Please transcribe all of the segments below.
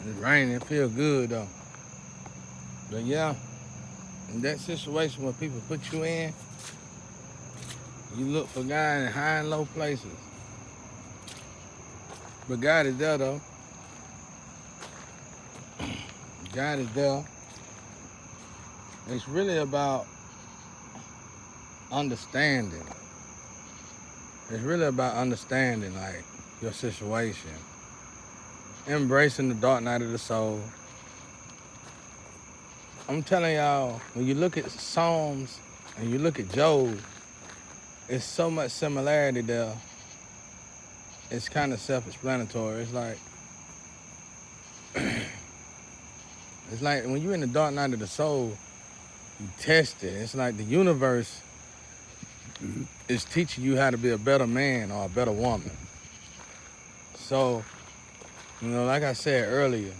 It's raining. It feel good though. But yeah, in that situation where people put you in, you look for God in high and low places. But God is there though. God is there. It's really about understanding. It's really about understanding like your situation. Embracing the dark night of the soul. I'm telling y'all, when you look at Psalms and you look at Job, it's so much similarity there. It's kind of self-explanatory. It's like when you're in the dark night of the soul, you test it. It's like the universe is teaching you how to be a better man or a better woman. So, like I said earlier,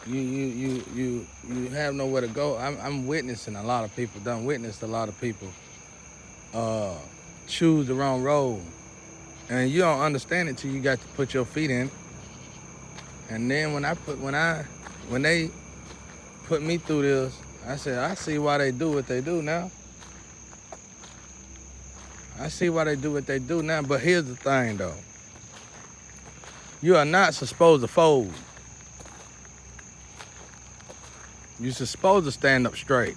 you have nowhere to go. I'm witnessing a lot of people. Done witnessed a lot of people choose the wrong road, and you don't understand it till you got to put your feet in. And then when they put me through this, I said, I see why they do what they do now. I see why they do what they do now. But here's the thing, though. You are not supposed to fold. You're supposed to stand up straight.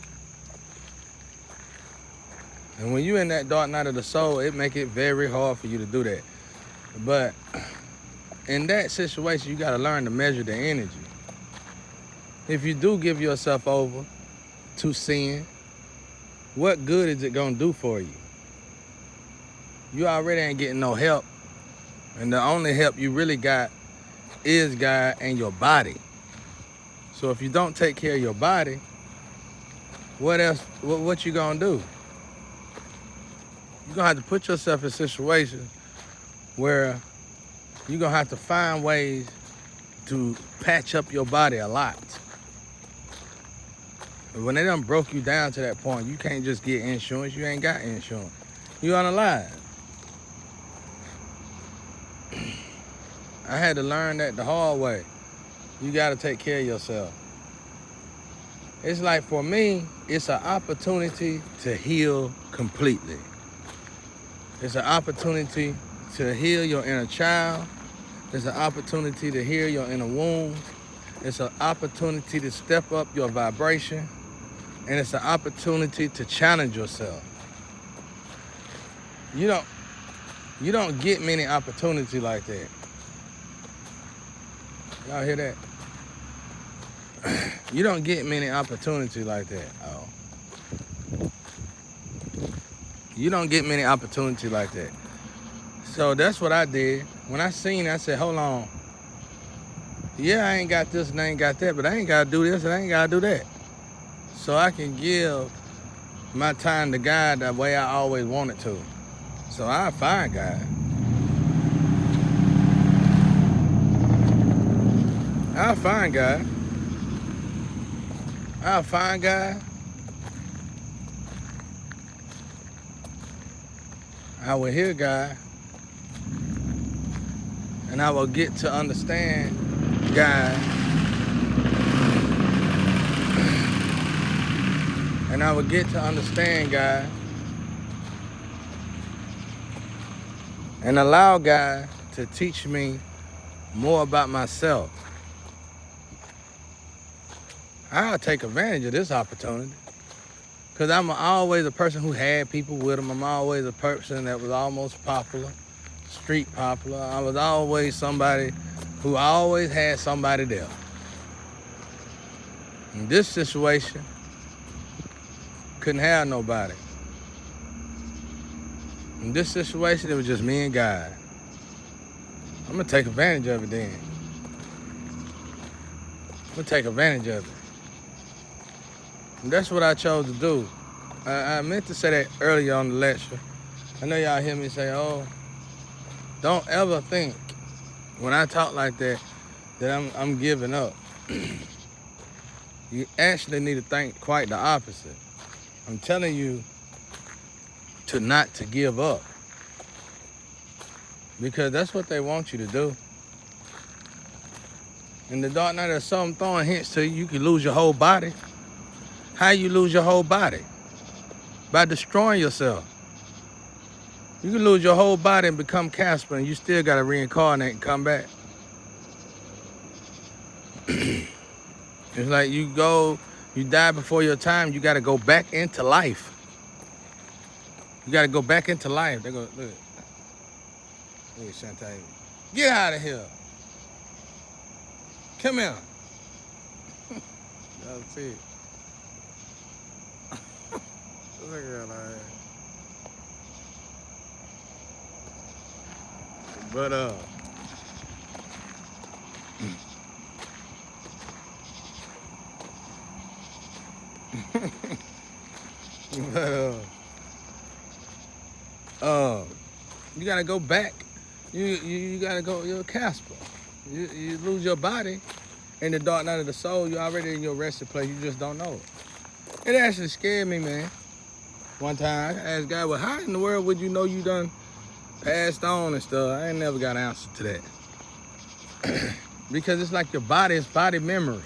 And when you're in that dark night of the soul, it make it very hard for you to do that. But in that situation, you got to learn to measure the energy. If you do give yourself over to sin, what good is it going to do for you? You already ain't getting no help. And the only help you really got is God and your body. So if you don't take care of your body, what else, what you going to do? You're going to have to put yourself in situations where you're going to have to find ways to patch up your body a lot. But when they done broke you down to that point, you can't just get insurance. You ain't got insurance. You unalive. I had to learn that the hard way. You got to take care of yourself. It's like for me, it's an opportunity to heal completely. It's an opportunity to heal your inner child. It's an opportunity to heal your inner wounds. It's an opportunity to step up your vibration. And it's an opportunity to challenge yourself. You don't get many opportunities like that. Y'all hear that? You don't get many opportunities like that. Oh. You don't get many opportunities like that. So that's what I did. When I seen it, I said, hold on. Yeah, I ain't got this and I ain't got that, but I ain't got to do this and I ain't got to do that. So I can give my time to God the way I always wanted to. So I'll find God. I'll find God. I'll find God. I will hear God. And I will get to understand God. And I will get to understand God. And allow God to teach me more about myself. I'll take advantage of this opportunity. Because I'm always a person who had people with them. I'm always a person that was almost popular, street popular. I was always somebody who always had somebody there. In this situation, couldn't have nobody. In this situation, it was just me and God. I'm going to take advantage of it then. I'm going to take advantage of it. And that's what I chose to do. I meant to say that earlier on the lecture. I know y'all hear me say, oh, don't ever think when I talk like that I'm giving up. You actually need to think quite the opposite. I'm telling you not to give up. Because that's what they want you to do. In the dark night of the soul, I'm throwing hints to you. You can lose your whole body. How you lose your whole body? By destroying yourself. You can lose your whole body and become Casper, and you still got to reincarnate and come back. It's like you die before your time, you got to go back into life. You got to go back into life. They go, look at Shantae. Get out of here. Come here. That's it. Look at that. But you gotta go back. You gotta go. You're a Casper. You lose your body in the dark night of the soul. You're already in your resting place. You just don't know it. It actually scared me, man. One time I asked God, well, how in the world would you know you done passed on and stuff? I ain't never got an answer to that. Because it's like your body is body memory.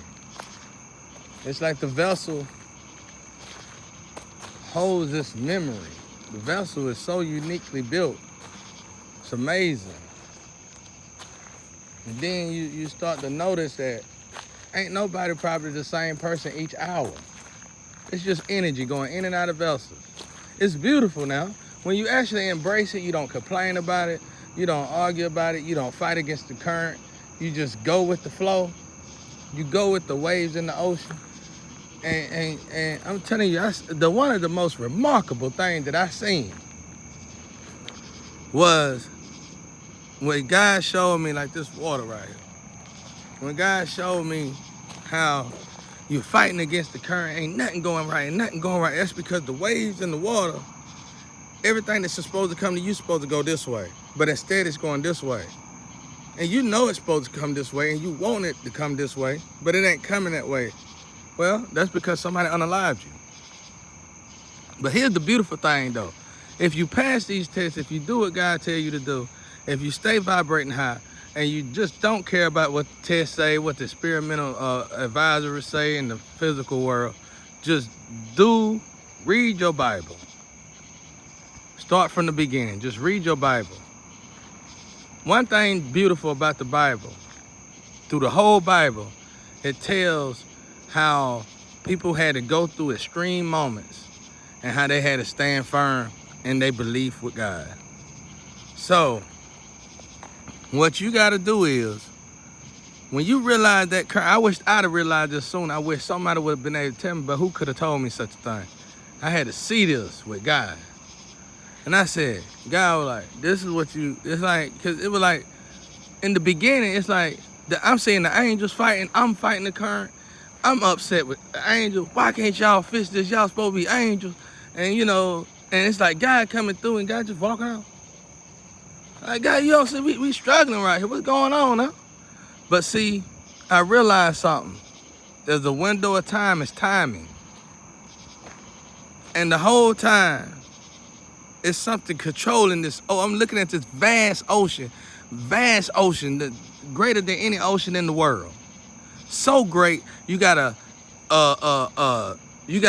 It's like the vessel holds this memory. The vessel is so uniquely built. It's amazing. And then you start to notice that ain't nobody probably the same person each hour. It's just energy going in and out of vessels. It's beautiful now. When you actually embrace it, you don't complain about it. You don't argue about it. You don't fight against the current. You just go with the flow. You go with the waves in the ocean. And I'm telling you, one of the most remarkable things that I seen was when God showed me, like this water right here. When God showed me how you're fighting against the current, ain't nothing going right, ain't nothing going right. That's because the waves in the water, everything that's supposed to come to you is supposed to go this way. But instead it's going this way. And you know it's supposed to come this way and you want it to come this way, but it ain't coming that way. Well, that's because somebody unalived you. But here's the beautiful thing though. If you pass these tests, if you do what God tell you to do, if you stay vibrating high, and you just don't care about what the tests say, what the experimental advisors say in the physical world, just read your Bible. Start from the beginning. Just read your Bible. One thing beautiful about the Bible, through the whole Bible, it tells how people had to go through extreme moments and how they had to stand firm in their belief with God. So, what you got to do is, when you realize that, I wish I'd have realized this soon. I wish somebody would have been able to tell me, but who could have told me such a thing? I had to see this with God. And I said, God was like, this is what it's like, because it was like, in the beginning, it's like, I'm seeing the angels fighting, I'm fighting the current. I'm upset with the angels. Why can't y'all fix this? Y'all supposed to be angels. And and it's like God coming through and God just walking out. Like, God, you don't see, we struggling right here. What's going on, huh? But see, I realized something. There's a window of time, it's timing. And the whole time, it's something controlling this. Oh, I'm looking at this vast ocean, greater than any ocean in the world. So great, you gotta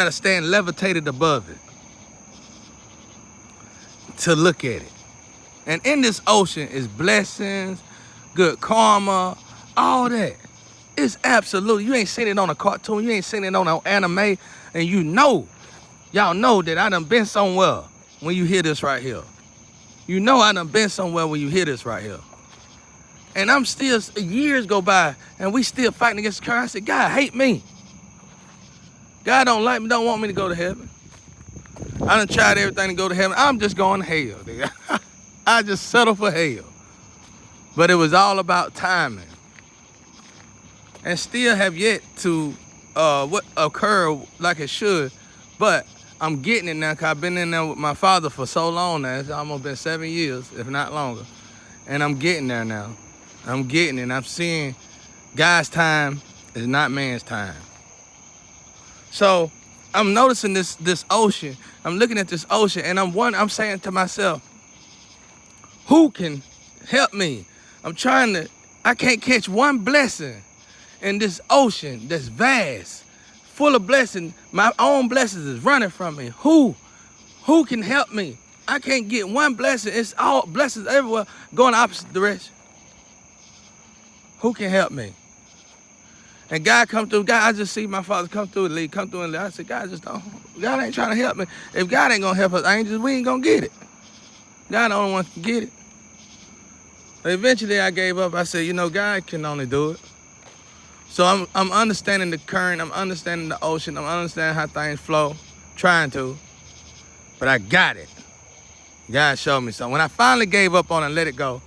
stand levitated above it to look at it. And in this ocean is blessings, good karma, all that. It's absolutely, you ain't seen it on a cartoon, you ain't seen it on an anime, and y'all know that I done been somewhere when you hear this right here. You know I done been somewhere when you hear this right here. And I'm still, years go by, and we still fighting against the current. I said, God hate me. God don't like me, don't want me to go to heaven. I done tried everything to go to heaven. I'm just going to hell, nigga. I just settled for hell. But it was all about timing. And still have yet to what occur like it should. But I'm getting it now, because I've been in there with my father for so long now. It's almost been 7 years, if not longer. And I'm getting there now. I'm getting it. And I'm seeing God's time is not man's time. So I'm noticing this ocean. I'm looking at this ocean, and I'm saying to myself, who can help me? I can't catch one blessing. in this ocean that's vast, full of blessings. My own blessings is running from me. Who can help me? I can't get one blessing. It's all blessings everywhere going the opposite direction. Who can help me? And God come through. God, I just see my father come through and leave, come through and leave. I said, God ain't trying to help me. If God ain't gonna help us, angels, we ain't gonna get it. God the only one can get it. But eventually I gave up. I said, God can only do it. So I'm understanding the current. I'm understanding the ocean. I'm understanding how things flow. Trying to. But I got it. God showed me something. When I finally gave up on it and let it go,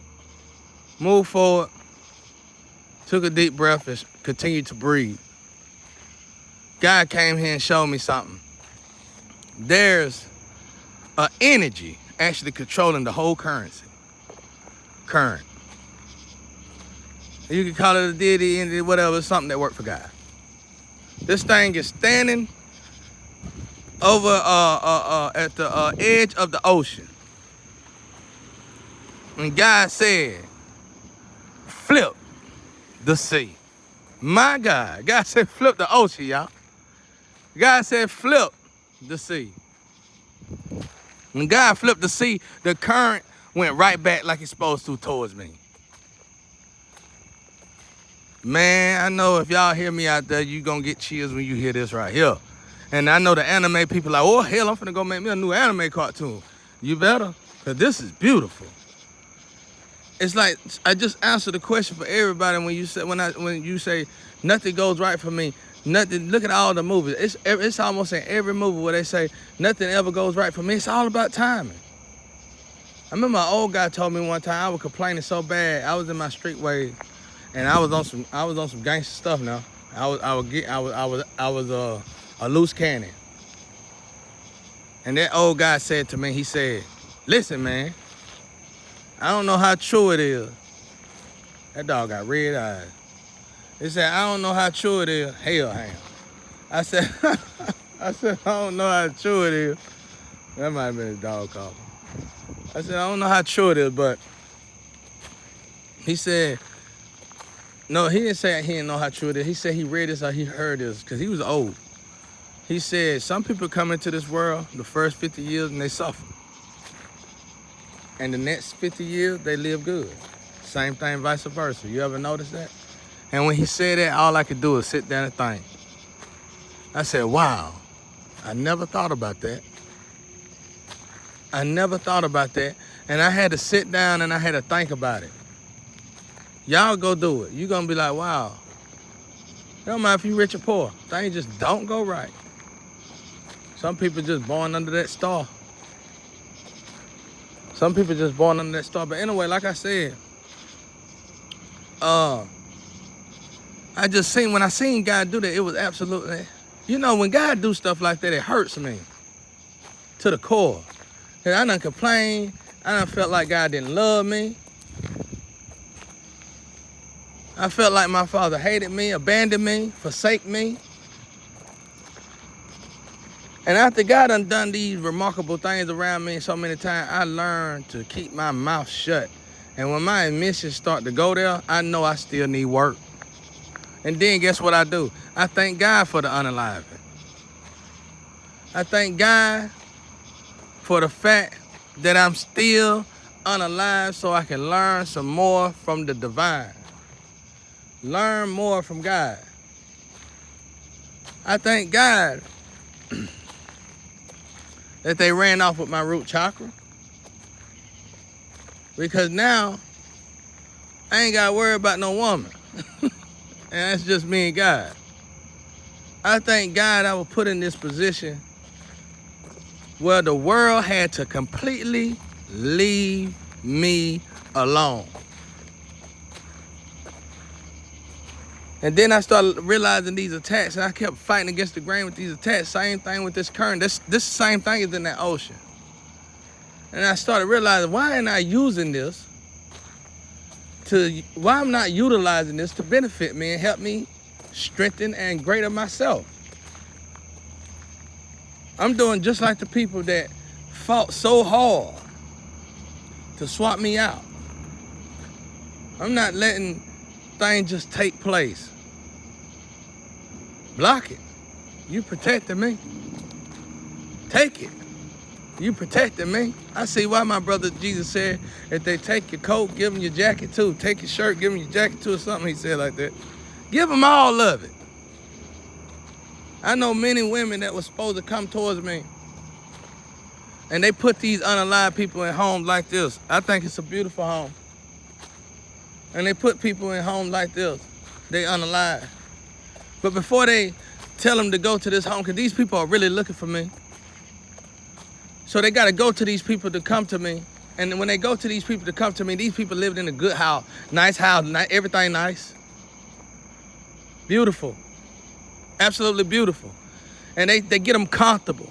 moved forward, took a deep breath and continued to breathe. God came here and showed me something. There's an energy actually controlling the whole current. You can call it a deity, entity, whatever, something that worked for God. This thing is standing over at the edge of the ocean. And God said, flip the sea. My God. God said, flip the ocean, y'all. God said, flip the sea. When God flipped the sea, the current went right back like it's supposed to towards me. Man, I know if y'all hear me out there, you gonna get chills when you hear this right here. And I know the anime people like, oh, hell, I'm finna go make me a new anime cartoon. You better, because this is beautiful. It's like, I just answered the question for everybody when you say nothing goes right for me. Nothing. Look at all the movies. It's almost in every movie where they say nothing ever goes right for me. It's all about timing. I remember my old guy told me one time I was complaining so bad. I was in my street ways, and I was on some gangster stuff. Now I was a loose cannon. And that old guy said to me, he said, "Listen, man, I don't know how true it is." That dog got red eyes. He said, "I don't know how true it is." Hell, ham. I said, I don't know how true it is. That might have been a dog call. I said, I don't know how true it is, but he said, no, he didn't say he didn't know how true it is. He said he read this or he heard this because he was old. He said, some people come into this world the first 50 years and they suffer. And the next 50 years, they live good. Same thing, vice versa. You ever notice that? And when he said that, all I could do was sit down and think. I said, wow, I never thought about that. I never thought about that. And I had to sit down and I had to think about it. Y'all go do it. You're going to be like, wow. It don't matter if you're rich or poor. Things just don't go right. Some people just born under that star. Some people just born under that star. But anyway, like I said, I just seen, when I seen God do that, it was absolutely, when God do stuff like that, it hurts me to the core. Cause I done complained. I done felt like God didn't love me. I felt like my father hated me, abandoned me, forsake me. And after God done these remarkable things around me so many times, I learned to keep my mouth shut. And when my admissions start to go there, I know I still need work. And then guess what I do? I thank God for the unaliving. I thank God for the fact that I'm still unalive so I can learn some more from the divine. Learn more from God. I thank God that they ran off with my root chakra. Because now, I ain't got to worry about no woman. And that's just me and God. I thank God I was put in this position where the world had to completely leave me alone. And then I started realizing these attacks, and I kept fighting against the grain with these attacks. Same thing with this current. This same thing is in that ocean. And I started realizing, why am I using this why I'm not utilizing this to benefit me and help me strengthen and greater myself? I'm doing just like the people that fought so hard to swap me out. I'm not letting things just take place. Block it. You protecting me. Take it. You protecting me. I see why my brother Jesus said, if they take your coat, give them your jacket too. Take your shirt, give them your jacket too, or something he said like that. Give them all of it. I know many women that were supposed to come towards me, and they put these unalive people in homes like this. I think it's a beautiful home. And they put people in homes like this. They unalive. But before they tell them to go to this home, because these people are really looking for me, so they got to go to these people to come to me. And when they go to these people to come to me, these people lived in a good house, everything nice. Beautiful. Absolutely beautiful. And they get them comfortable.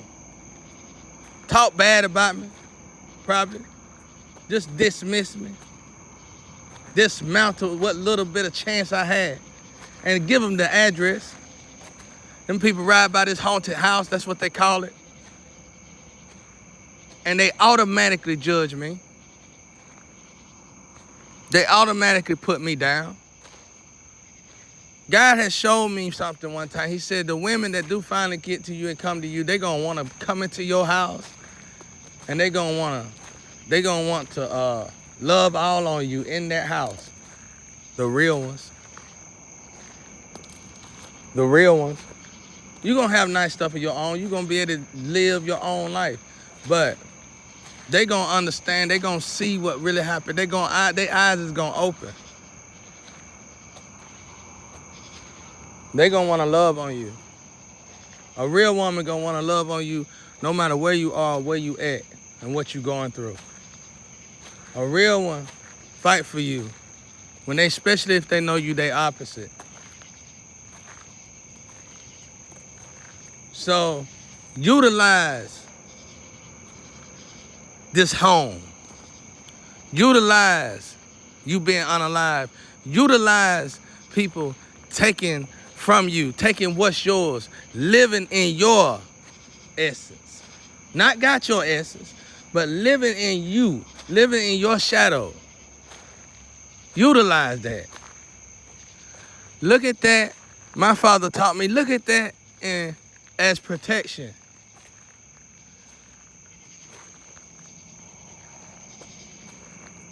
Talk bad about me, probably. Just dismiss me. Dismantle what little bit of chance I had. And give them the address. Them people ride by this haunted house, that's what they call it. And they automatically judge me. They automatically put me down. God has shown me something one time. He said the women that do finally get to you and come to you, they're going to want to come into your house, and they're going to want to love all on you in that house. The real ones. The real ones. You're going to have nice stuff of your own. You're going to be able to live your own life. But they going to understand. They going to see what really happened. Their eyes is going to open. They going to want to love on you. A real woman going to want to love on you no matter where you are, where you at, and what you going through. A real one fight for you, especially if they know you they opposite. So, utilize this home. Utilize you being unalive. Utilize people taking from you, taking what's yours, living in your essence. Not got your essence, but living in you, living in your shadow. Utilize that. Look at that. My father taught me, look at that as protection.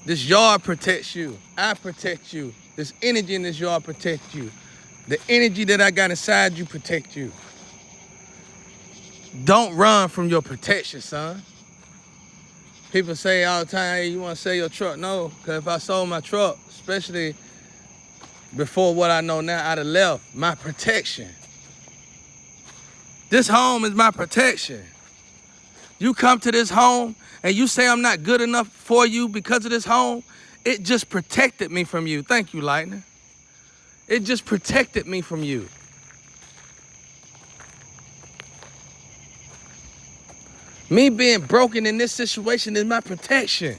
This yard protects you. I protect you. This energy in this yard protects you. The energy that I got inside you protect you. Don't run from your protection, son. People say all the time, hey, you want to sell your truck? No, because if I sold my truck, especially before what I know now, I'd have left. My protection. This home is my protection. You come to this home and you say I'm not good enough for you because of this home, it just protected me from you. Thank you, Lightning. It just protected me from you. Me being broken in this situation is my protection.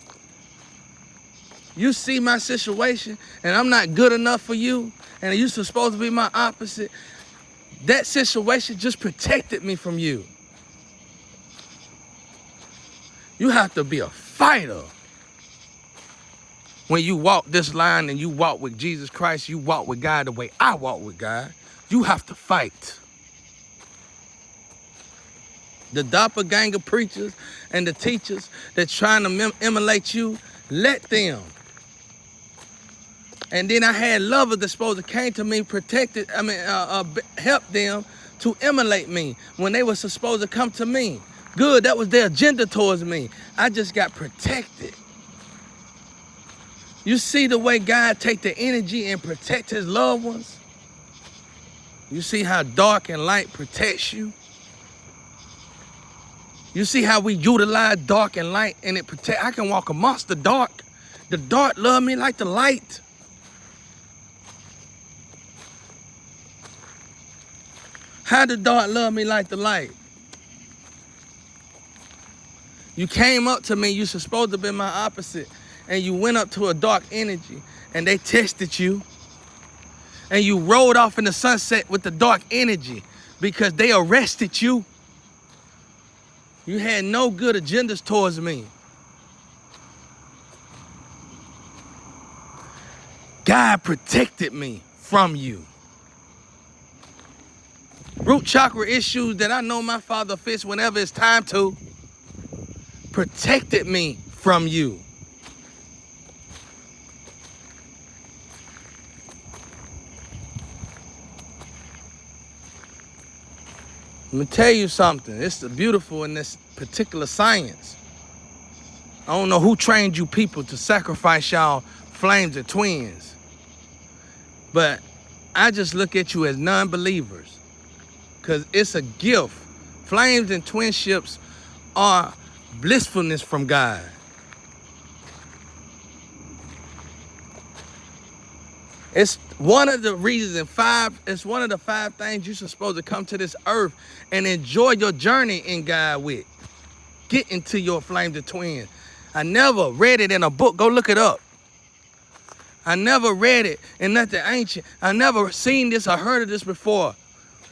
You see my situation and I'm not good enough for you and you're supposed to be my opposite. That situation just protected me from you. You have to be a fighter. When you walk this line and you walk with Jesus Christ, you walk with God the way I walk with God, you have to fight. The doppelganger preachers and the teachers that's trying to emulate you, let them. And then I had lovers that supposed to came to me, help them to emulate me when they were supposed to come to me. Good, that was their agenda towards me. I just got protected. You see the way God take the energy and protect his loved ones? You see how dark and light protects you? You see how we utilize dark and light and it protect? I can walk amongst the dark. The dark love me like the light. How the dark love me like the light? You came up to me, you supposed to be my opposite, and you went up to a dark energy and they tested you and you rode off in the sunset with the dark energy because they arrested you. You had no good agendas towards me. God protected me from you. Root chakra issues that I know my Father fixed whenever it's time to, protected me from you. Let me tell you something. It's beautiful in this particular science. I don't know who trained you people to sacrifice y'all flames of twins, but I just look at you as non-believers, because it's a gift. Flames and twinships are blissfulness from God. It's one of the reasons it's one of the 5 things you're supposed to come to this earth and enjoy your journey in God with. Get into your flames of twins. I never read it in a book. Go look it up. I never read it in nothing ancient. I never seen this or heard of this before.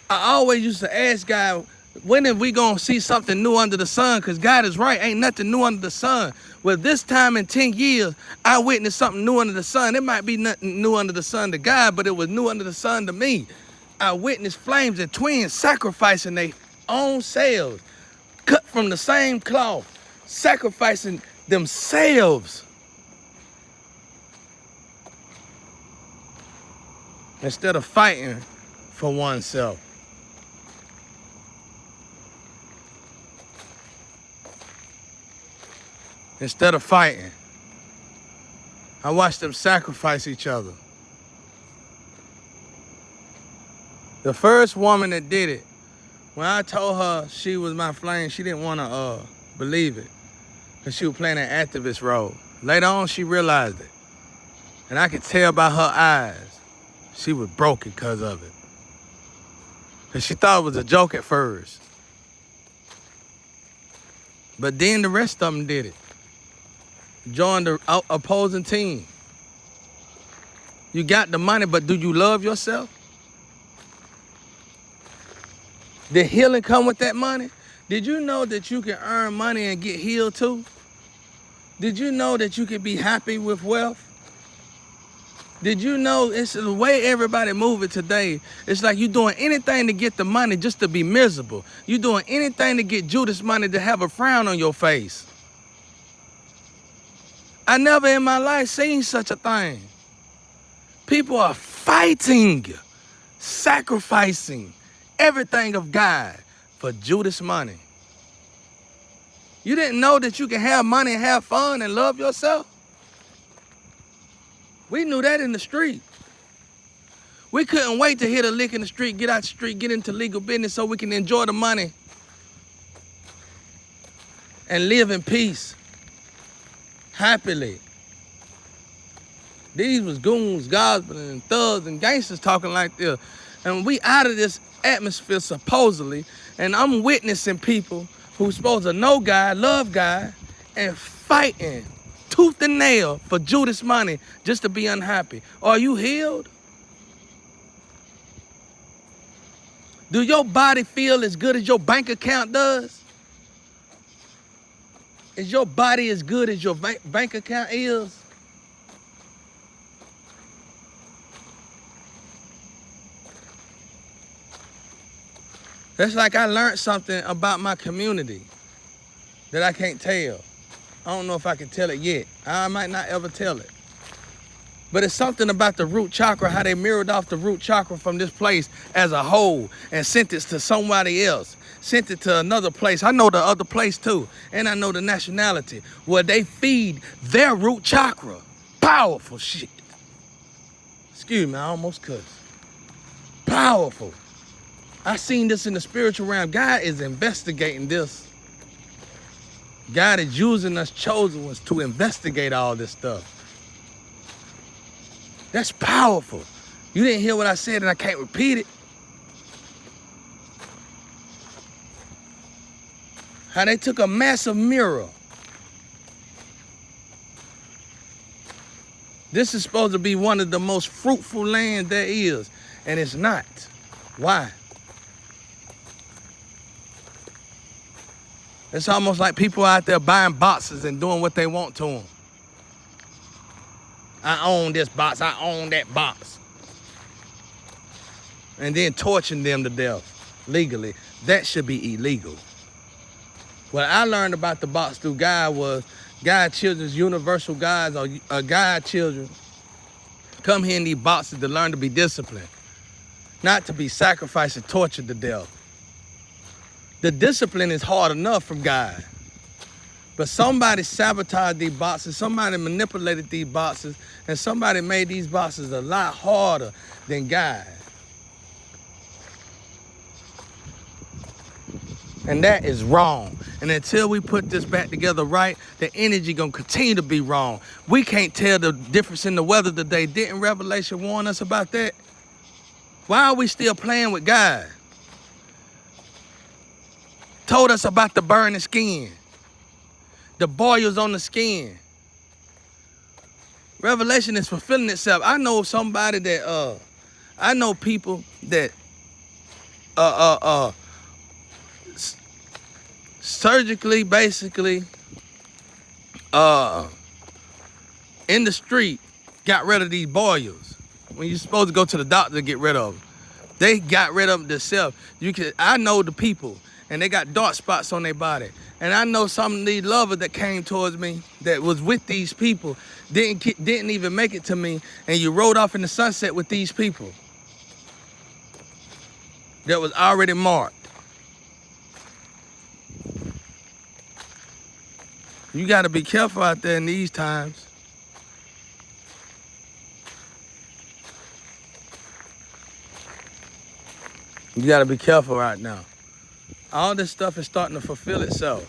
I always used to ask God, when are we going to see something new under the sun? Because God is right. Ain't nothing new under the sun. Well, this time in 10 years, I witnessed something new under the sun. It might be nothing new under the sun to God, but it was new under the sun to me. I witnessed flames and twins sacrificing their own selves, cut from the same cloth, sacrificing themselves instead of fighting for oneself. Instead of fighting, I watched them sacrifice each other. The first woman that did it, when I told her she was my flame, she didn't want to believe it, because she was playing an activist role. Later on, she realized it. And I could tell by her eyes, she was broken because of it. Because she thought it was a joke at first. But then the rest of them did it. Joined the opposing team. You got the money, but do you love yourself? Did healing come with that money? Did you know that you can earn money and get healed too? Did you know that you can be happy with wealth? Did you know it's the way everybody move it today? It's like you doing anything to get the money just to be miserable. You doing anything to get Judas money to have a frown on your face. I never in my life seen such a thing. People are fighting, sacrificing everything of God for Judas money. You didn't know that you can have money and have fun and love yourself? We knew that in the street. We couldn't wait to hit a lick in the street, get out the street, get into legal business so we can enjoy the money and live in peace, happily. These was goons, gospel, and thugs and gangsters talking like this. And we out of this atmosphere supposedly, and I'm witnessing people who's supposed to know God, love God, and fighting tooth and nail for Judas money just to be unhappy. Are you healed? Do your body feel as good as your bank account does? Is your body as good as your bank account is? That's like I learned something about my community that I can't tell. I don't know if I can tell it yet. I might not ever tell it. But it's something about the root chakra, how they mirrored off the root chakra from this place as a whole and sent it to somebody else, sent it to another place. I know the other place too, and I know the nationality where they feed their root chakra. Powerful shit. Excuse me, I almost cussed. Powerful. I seen this in the spiritual realm. God is investigating this. God is using us chosen ones to investigate all this stuff. That's powerful. You didn't hear what I said and I can't repeat it. How they took a massive mirror. This is supposed to be one of the most fruitful land there is, and it's not. Why? It's almost like people out there buying boxes and doing what they want to them. I own this box, I own that box. And then torching them to death. legally, that should be illegal. What I learned about the box through God was God children's universal guides or God children come here in these boxes to learn to be disciplined, not to be sacrificed and tortured to death. The discipline is hard enough from God. But somebody sabotaged these boxes, somebody manipulated these boxes, and somebody made these boxes a lot harder than God. And that is wrong. And until we put this back together right, the energy gonna continue to be wrong. We can't tell the difference in the weather today. Didn't Revelation warn us about that? Why are we still playing with God? Told us about the burning skin, the boils on the skin. Revelation is fulfilling itself. I know somebody that I know people that surgically, basically, in the street, got rid of these boils. When you're supposed to go to the doctor to get rid of them, they got rid of them themselves. I know the people, and they got dark spots on their body. And I know some of these lovers that came towards me that was with these people didn't even make it to me, and you rode off in the sunset with these people that was already marked. You got to be careful out there in these times. You got to be careful right now. All this stuff is starting to fulfill itself.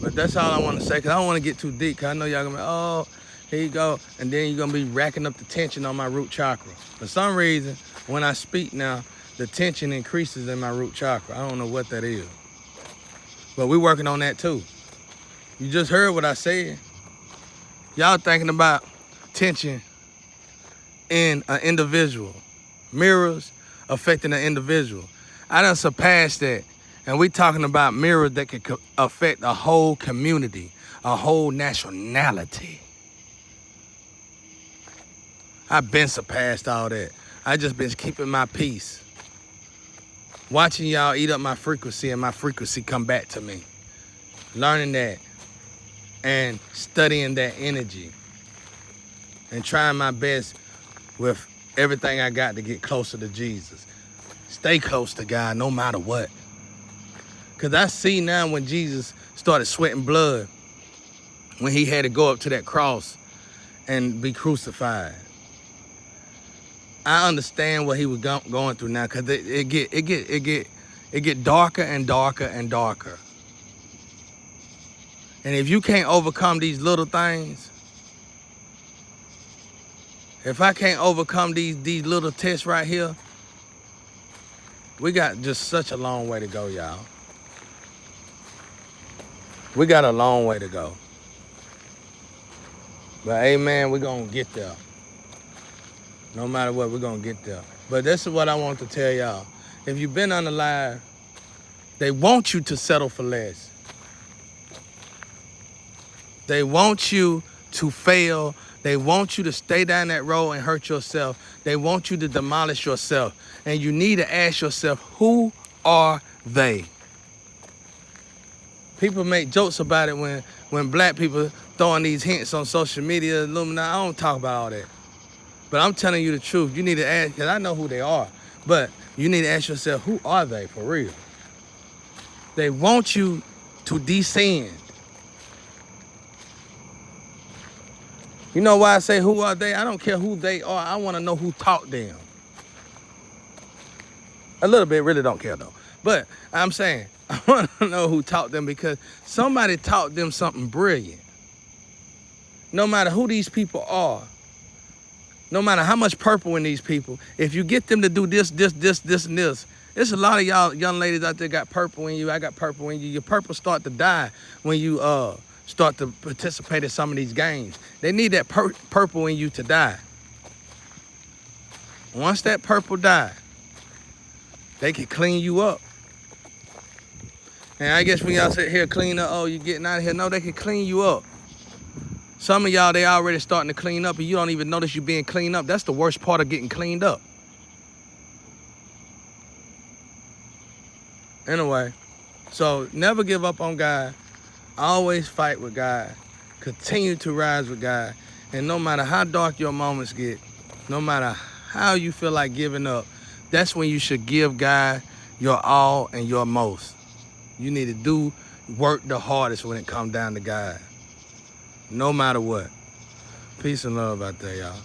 But that's all I want to say, because I don't want to get too deep, because I know y'all going to be, oh, here you go. And then you're going to be racking up the tension on my root chakra. For some reason, when I speak now, the tension increases in my root chakra. I don't know what that is. But we're working on that too. You just heard what I said. Y'all thinking about tension in an individual. Mirrors affecting an individual. I done surpassed that. And we talking about mirrors that could affect a whole community, a whole nationality. I've been surpassed all that. I just been keeping my peace. Watching y'all eat up my frequency and my frequency come back to me. Learning that and studying that energy. And trying my best with everything I got to get closer to Jesus. Stay close to God no matter what. Because I see now when Jesus started sweating blood, when he had to go up to that cross and be crucified. I understand what he was going through now, because it get darker and darker and darker. And if you can't overcome these little things, if I can't overcome these little tests right here, we got just such a long way to go, y'all. We got a long way to go. But amen, we're going to get there. No matter what, we're going to get there. But this is what I want to tell y'all. If you've been on the live, they want you to settle for less. They want you to fail. They want you to stay down that road and hurt yourself. They want you to demolish yourself. And you need to ask yourself, who are they? People make jokes about it when black people throwing these hints on social media, Illuminati. I don't talk about all that. But I'm telling you the truth. You need to ask, because I know who they are. But you need to ask yourself, who are they for real? They want you to descend. You know why I say who are they? I don't care who they are. I want to know who taught them. A little bit, really don't care though. But I'm saying, I want to know who taught them, because somebody taught them something brilliant. No matter who these people are, no matter how much purple in these people, if you get them to do this, and this, there's a lot of y'all young ladies out there got purple in you. I got purple in you. Your purple start to die when you start to participate in some of these games. They need that purple in you to die. Once that purple die, they can clean you up. And I guess when y'all sit here clean up, oh, you getting out of here. No, they can clean you up. Some of y'all, they already starting to clean up and you don't even notice you being cleaned up. That's the worst part of getting cleaned up. Anyway, so never give up on God. Always fight with God. Continue to rise with God. And no matter how dark your moments get, no matter how you feel like giving up, that's when you should give God your all and your most. You need to work the hardest when it comes down to God. No matter what. Peace and love out there, y'all.